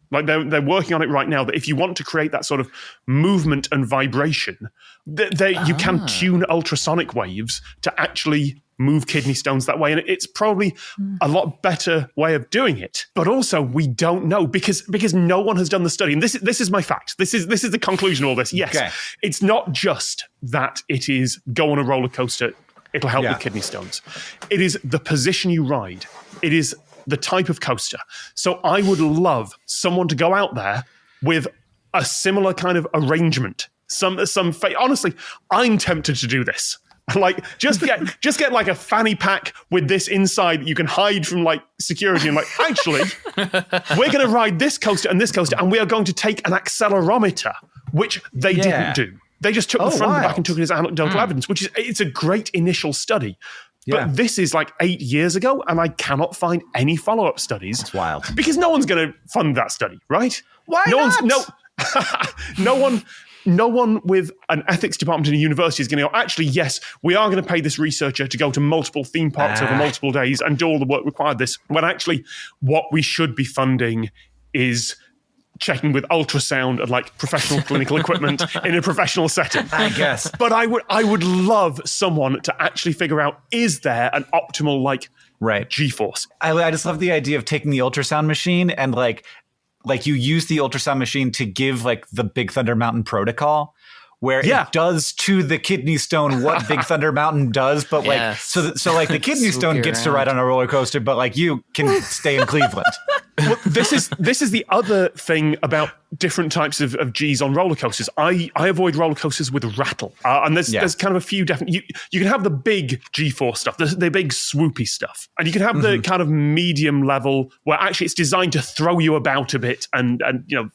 Like they're working on it right now, that if you want to create that sort of movement and vibration, you can tune ultrasonic waves to actually move kidney stones that way. And it's probably a lot better way of doing it. But also we don't know because no one has done the study. And this is my fact. This is the conclusion of all this. Yes, It's not just that it is go on a roller coaster, it'll help with kidney stones. It is the position you ride. It is the type of coaster. So I would love someone to go out there with a similar kind of arrangement. Honestly, I'm tempted to do this. Like, just get like a fanny pack with this inside that you can hide from like security and like, actually, we're going to ride this coaster and we are going to take an accelerometer, which they didn't do. They just took the front and the back and took it as anecdotal evidence, it's a great initial study. But this is like 8 years ago, and I cannot find any follow-up studies. That's wild. Because no one's going to fund that study, right? Why not? No one with an ethics department in a university is going to go, actually, yes, we are going to pay this researcher to go to multiple theme parks over multiple days and do all the work required this. When actually what we should be funding is checking with ultrasound and like professional clinical equipment in a professional setting. I guess. But I would love someone to actually figure out, is there an optimal like G-force? I just love the idea of taking the ultrasound machine and like you use the ultrasound machine to give like the Big Thunder Mountain protocol where it does to the kidney stone what Big Thunder Mountain does, but like so like the kidney stone gets to ride on a roller coaster, but like you can stay in Cleveland. Well, this is the other thing about different types of Gs on roller coasters. I avoid roller coasters with rattle, and there's kind of a few different. You can have the big G-force stuff, the big swoopy stuff, and you can have the kind of medium level where actually it's designed to throw you about a bit and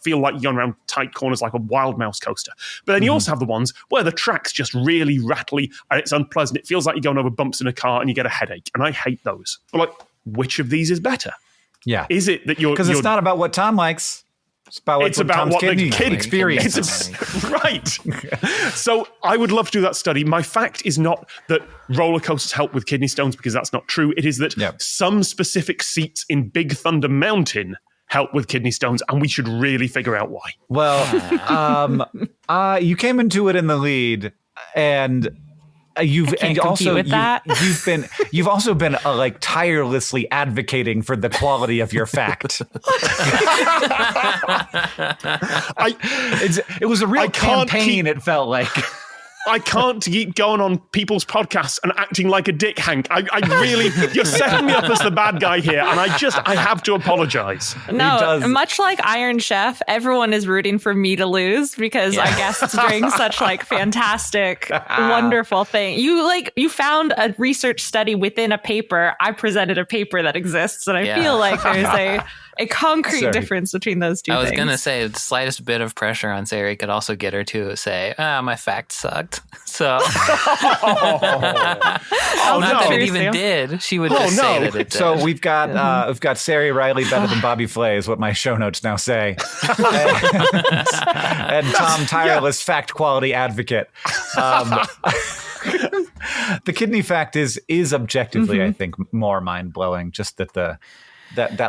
feel like you're going around tight corners like a wild mouse coaster. But then you also have the ones where the track's just really rattly and it's unpleasant. It feels like you're going over bumps in a car and you get a headache. And I hate those. But like, which of these is better? Yeah. Is it that you're... Because it's not about what Tom likes. It's about what the kid experiences. Right. So I would love to do that study. My fact is not that roller coasters help with kidney stones, because that's not true. It is that some specific seats in Big Thunder Mountain help with kidney stones, and we should really figure out why. Well, you came into it in the lead, and... You've also been like tirelessly advocating for the quality of your fact. It was a real campaign. It felt like. I can't keep going on people's podcasts and acting like a dick, Hank. I really, you're setting me up as the bad guy here, and I have to apologize. No, much like Iron Chef, everyone is rooting for me to lose because I guess it's doing such like fantastic, wonderful thing. You found a research study within a paper. I presented a paper that exists, and I feel like there's a concrete difference between those two things. I was going to say the slightest bit of pressure on Sari could also get her to say, my fact sucked. So, not that it even did. She would just say that it did. So we've got Sari Riley better than Bobby Flay is what my show notes now say. and Tom tireless fact quality advocate. The kidney fact is objectively, I think, more mind blowing. Just that that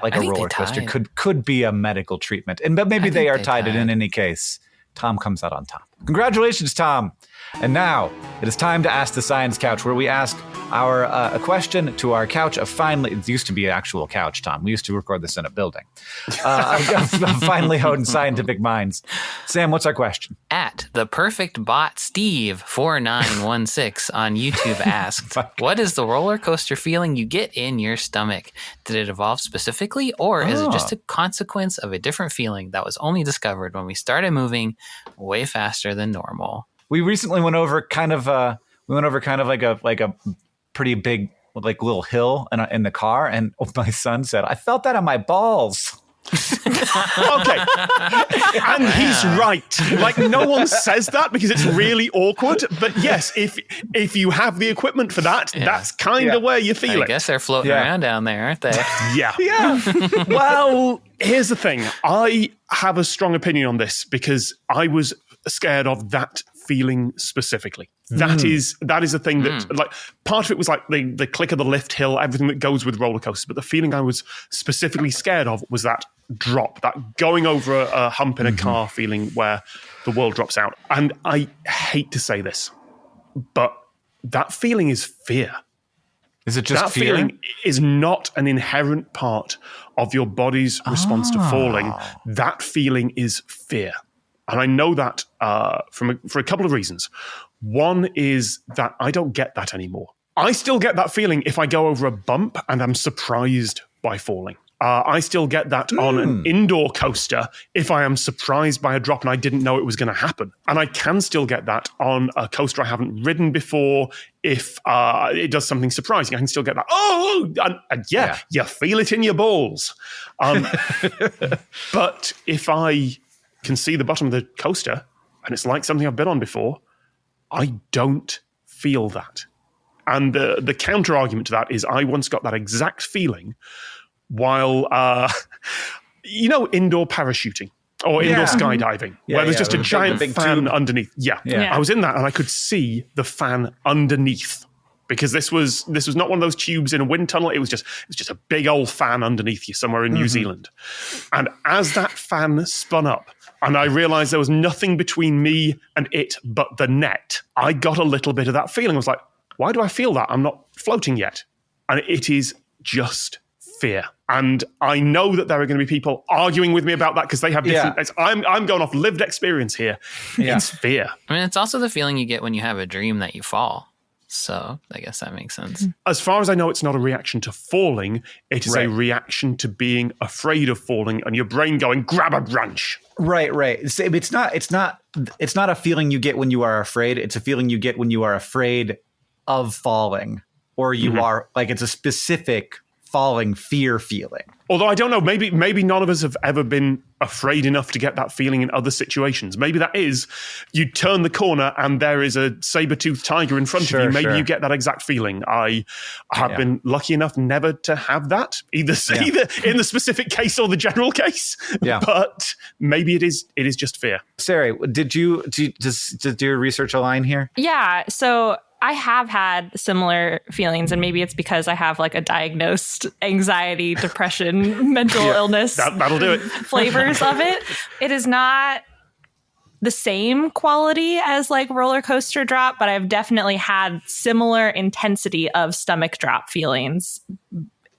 like a roller coaster could be a medical treatment, but maybe they are tied. And in any case, Tom comes out on top. Congratulations, Tom. And now it is time to ask the Science Couch, where we ask a question to our couch of it used to be an actual couch, Tom. We used to record this in a building. Finely honed scientific minds. Sam, what's our question? At the perfect bot Steve 4916 on YouTube asked, what is the roller coaster feeling you get in your stomach? Did it evolve specifically, or is it just a consequence of a different feeling that was only discovered when we started moving way faster than normal? We recently went over kind of like a pretty big like little hill in the car, and my son said, "I felt that on my balls." Okay, and he's right. Like, no one says that because it's really awkward. But yes, if you have the equipment for that, that's kind of where you feel it. I guess they're floating around down there, aren't they? Yeah. Well, here's the thing. I have a strong opinion on this because I was scared of that feeling specifically. That is a thing that like part of it was like the click of the lift hill, everything that goes with roller coasters. But the feeling I was specifically scared of was that drop, that going over a hump in a car feeling where the world drops out. And I hate to say this, but that feeling is fear. Is it just that fear? Feeling is not an inherent part of your body's response to falling. That feeling is fear. And I know that for a couple of reasons. One is that I don't get that anymore. I still get that feeling if I go over a bump and I'm surprised by falling. I still get that on an indoor coaster if I am surprised by a drop and I didn't know it was going to happen. And I can still get that on a coaster I haven't ridden before if it does something surprising. I can still get that. You feel it in your balls. But if I can see the bottom of the coaster and it's like something I've been on before, I don't feel that. And the counter argument to that is I once got that exact feeling while, indoor parachuting or indoor skydiving, where there's just a giant fan underneath. Yeah. I was in that and I could see the fan underneath. Because this was not one of those tubes in a wind tunnel. It was just a big old fan underneath you somewhere in New Zealand. And as that fan spun up, and I realized there was nothing between me and it but the net, I got a little bit of that feeling. I was like, why do I feel that? I'm not floating yet. And it is just fear. And I know that there are going to be people arguing with me about that because they have different... I'm going off lived experience here. It's fear. I mean, it's also the feeling you get when you have a dream that you fall. So I guess that makes sense. As far as I know, it's not a reaction to falling. It is a reaction to being afraid of falling and your brain going, grab a branch. Right. It's not a feeling you get when you are afraid. It's a feeling you get when you are afraid of falling, or you are like, it's a specific falling fear feeling. Although I don't know, maybe none of us have ever been afraid enough to get that feeling in other situations. Maybe that is, you turn the corner and there is a saber-toothed tiger in front of you. Maybe you get that exact feeling. I have been lucky enough never to have that, either in the specific case or the general case. Yeah. But maybe it is just fear. Sarah, did your research align here? Yeah. So I have had similar feelings, and maybe it's because I have like a diagnosed anxiety, depression, mental illness. That'll do it. Flavors of it. It is not the same quality as like roller coaster drop, but I've definitely had similar intensity of stomach drop feelings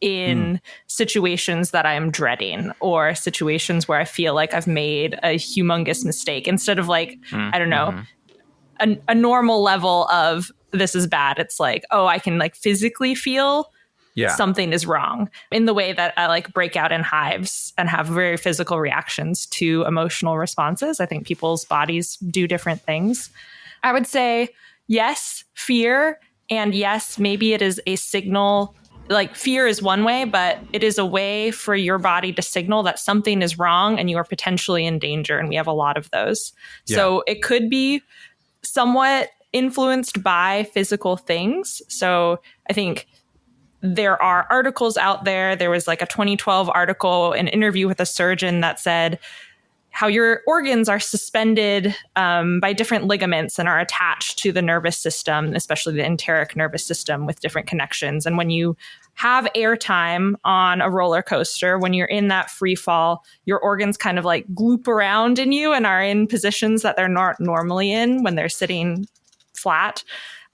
in situations that I'm dreading, or situations where I feel like I've made a humongous mistake. Instead of like, I don't know, a normal level of this is bad. It's like, oh, I can like physically feel something is wrong, in the way that I like break out in hives and have very physical reactions to emotional responses. I think people's bodies do different things. I would say yes, fear, and yes, maybe it is a signal. Like fear is one way, but it is a way for your body to signal that something is wrong and you are potentially in danger. And we have a lot of those. Yeah. So it could be somewhat influenced by physical things. So I think there are articles out there. There was like a 2012 article, an interview with a surgeon that said how your organs are suspended by different ligaments and are attached to the nervous system, especially the enteric nervous system, with different connections. And when you have airtime on a roller coaster, when you're in that free fall, your organs kind of like gloop around in you and are in positions that they're not normally in when they're sitting flat.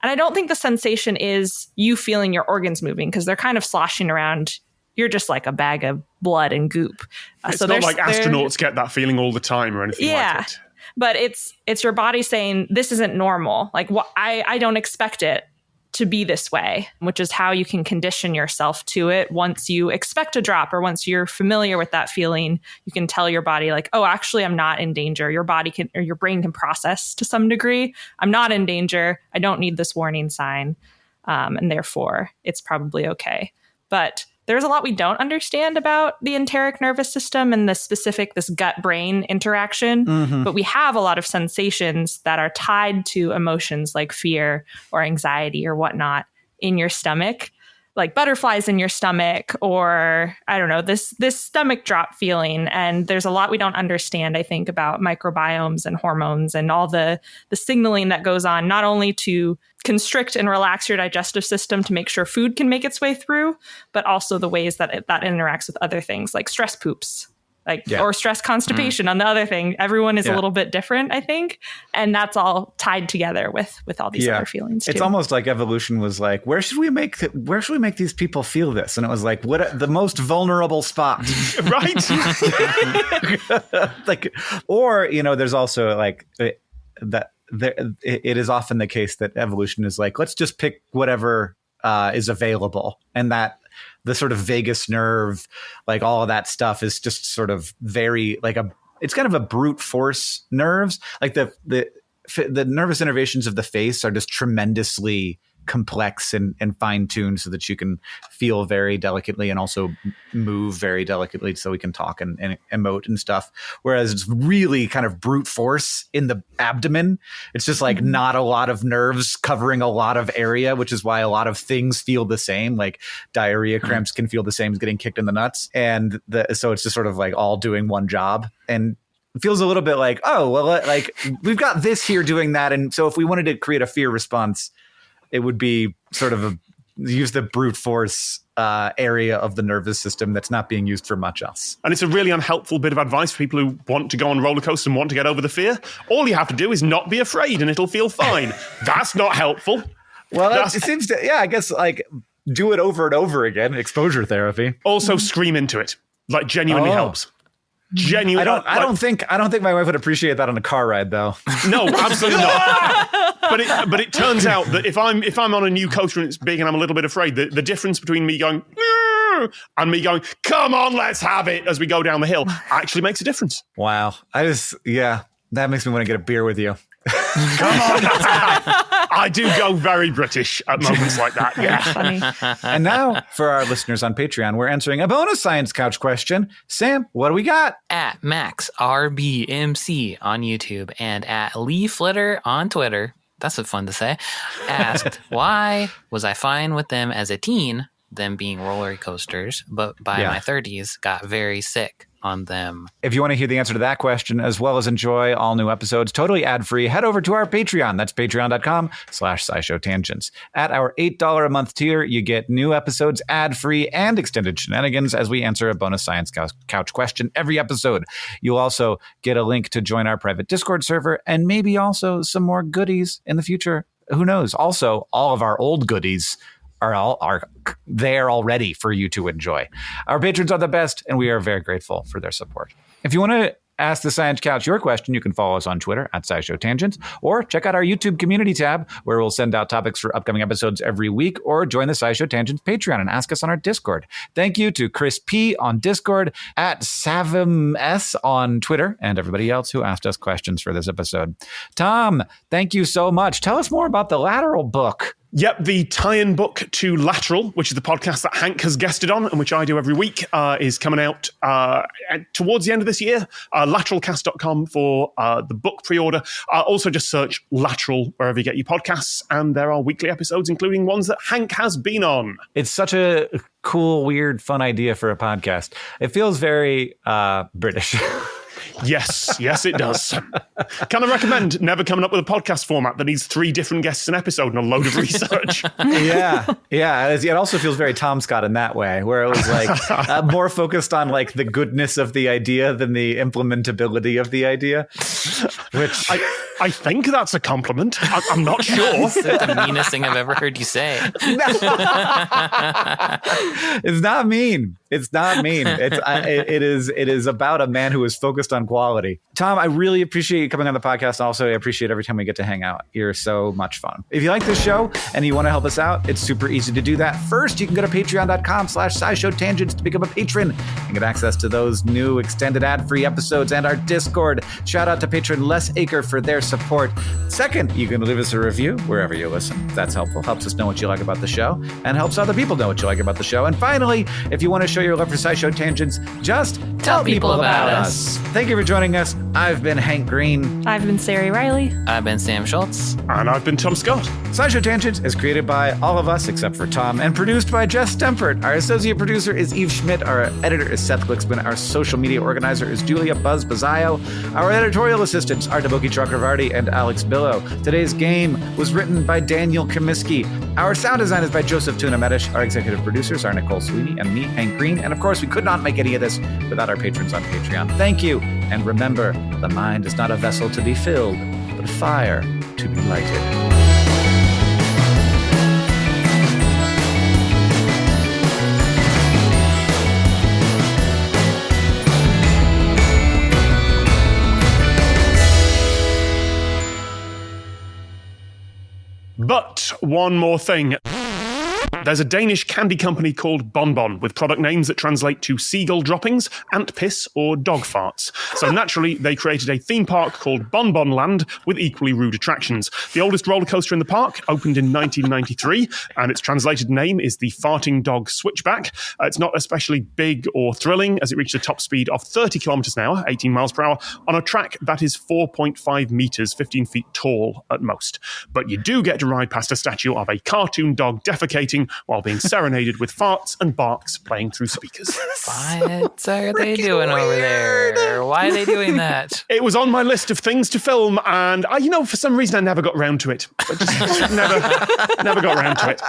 And I don't think the sensation is you feeling your organs moving, because they're kind of sloshing around. You're just like a bag of blood and goop. It's not like astronauts get that feeling all the time or anything like it. But it's your body saying, this isn't normal. Like, I don't expect it to be this way, which is how you can condition yourself to it. Once you expect a drop, or once you're familiar with that feeling, you can tell your body like, oh, actually, I'm not in danger. Your body can, or your brain can process to some degree. I'm not in danger. I don't need this warning sign. And therefore, it's probably okay. But there's a lot we don't understand about the enteric nervous system and this gut-brain interaction. But we have a lot of sensations that are tied to emotions like fear or anxiety or whatnot in your stomach, like butterflies in your stomach, or I don't know, this stomach drop feeling. And there's a lot we don't understand, I think, about microbiomes and hormones and all the signaling that goes on, not only to constrict and relax your digestive system to make sure food can make its way through, but also the ways that that interacts with other things like stress poops, or stress constipation on the other thing. Everyone is a little bit different, I think. And that's all tied together with all these other feelings too. It's almost like evolution was like, where should we make these people feel this? And it was like, what the most vulnerable spot? Right. Like, or, there's also like that. It is often the case that evolution is like, let's just pick whatever is available, and that the sort of vagus nerve, like all of that stuff, is just sort of very like it's kind of a brute force nerves. Like the nervous innervations of the face are just tremendously complex and fine-tuned so that you can feel very delicately and also move very delicately so we can talk and emote and stuff. Whereas it's really kind of brute force in the abdomen. It's just like not a lot of nerves covering a lot of area, which is why a lot of things feel the same. Like diarrhea cramps can feel the same as getting kicked in the nuts. And so it's just sort of like all doing one job. And it feels a little bit like, oh, well, like we've got this here doing that. And so if we wanted to create a fear response, it would be sort of use the brute force area of the nervous system that's not being used for much else. And it's a really unhelpful bit of advice for people who want to go on roller coasters and want to get over the fear. All you have to do is not be afraid and it'll feel fine. That's not helpful. Well, it seems to, I guess like do it over and over again. Exposure therapy. Also scream into it. Like genuinely helps. Genuinely. I don't think my wife would appreciate that on a car ride though. No, absolutely not. But it turns out that if I'm on a new coaster and it's big and I'm a little bit afraid, the difference between me going and me going, come on, let's have it, as we go down the hill, actually makes a difference. Wow. That makes me want to get a beer with you. Come on. I do go very British at moments like that. Yeah. Funny. And now, for our listeners on Patreon, we're answering a bonus Science Couch question. Sam, what do we got? At MaxRBMC on YouTube and at Lee Flitter on Twitter, that's fun to say, asked, why was I fine with them as a teen, them being roller coasters, but by my 30s got very sick on them? If you want to hear the answer to that question, as well as enjoy all new episodes totally ad-free, head over to our Patreon. That's patreon.com/SciShow Tangents. At our $8 a month tier, you get new episodes ad-free and extended shenanigans as we answer a bonus Science Couch question every episode. You'll also get a link to join our private Discord server and maybe also some more goodies in the future. Who knows? Also, all of our old goodies are there already for you to enjoy. Our patrons are the best, and we are very grateful for their support. If you want to ask the Science Couch your question, you can follow us on Twitter at SciShow Tangents, or check out our YouTube community tab, where we'll send out topics for upcoming episodes every week, or join the SciShow Tangents Patreon and ask us on our Discord. Thank you to Chris P. on Discord, at Savim S. on Twitter, and everybody else who asked us questions for this episode. Tom, thank you so much. Tell us more about the Lateral book. Yep, the tie-in book to Lateral, which is the podcast that Hank has guested on and which I do every week, is coming out towards the end of this year. Lateralcast.com for the book pre-order. Also just search Lateral wherever you get your podcasts, and there are weekly episodes, including ones that Hank has been on. It's such a cool, weird, fun idea for a podcast. It feels very British. Yes, it does. Can I recommend never coming up with a podcast format that needs 3 different guests an episode and a load of research? Yeah. It also feels very Tom Scott in that way, where it was like more focused on like the goodness of the idea than the implementability of the idea. Which I think that's a compliment. I'm not sure. It's the meanest thing I've ever heard you say. It's not mean. It's not mean. It is about a man who is focused on quality. Tom, I really appreciate you coming on the podcast. Also, I appreciate every time we get to hang out. You're so much fun. If you like this show and you want to help us out, it's super easy to do that. First, you can go to patreon.com/SciShow Tangents to become a patron and get access to those new extended ad-free episodes and our Discord. Shout out to patron Les Aker for their support. Second, you can leave us a review wherever you listen. That's helpful. Helps us know what you like about the show and helps other people know what you like about the show. And finally, if you want to show your love for SciShow Tangents, just tell people about us. Thank you for joining us. I've been Hank Green. I've been Sari Riley. I've been Sam Schultz. And I've been Tom Scott. SciShow Tangents is created by all of us except for Tom and produced by Jess Stempert. Our associate producer is Eve Schmidt. Our editor is Seth Glicksman. Our social media organizer is Julia Buzz Bazzaio. Our editorial assistants are Deboki Chakravarti and Alex Billow. Today's game was written by Daniel Comiskey. Our sound design is by Joseph Tuna Medish. Our executive producers are Nicole Sweeney and me, Hank Green. And of course, we could not make any of this without our patrons on Patreon. Thank you. And remember, the mind is not a vessel to be filled, but a fire to be lighted. But one more thing. There's a Danish candy company called Bonbon with product names that translate to seagull droppings, ant piss, or dog farts. So naturally, they created a theme park called Bonbon Land with equally rude attractions. The oldest roller coaster in the park opened in 1993, and its translated name is the Farting Dog Switchback. It's not especially big or thrilling, as it reached a top speed of 30 kilometers an hour, 18 miles per hour, on a track that is 4.5 meters, 15 feet tall at most. But you do get to ride past a statue of a cartoon dog defecating while being serenaded with farts and barks playing through speakers. What are they doing over there? Why are they doing that? It was on my list of things to film, and for some reason I never got round to it. I just never got round to it.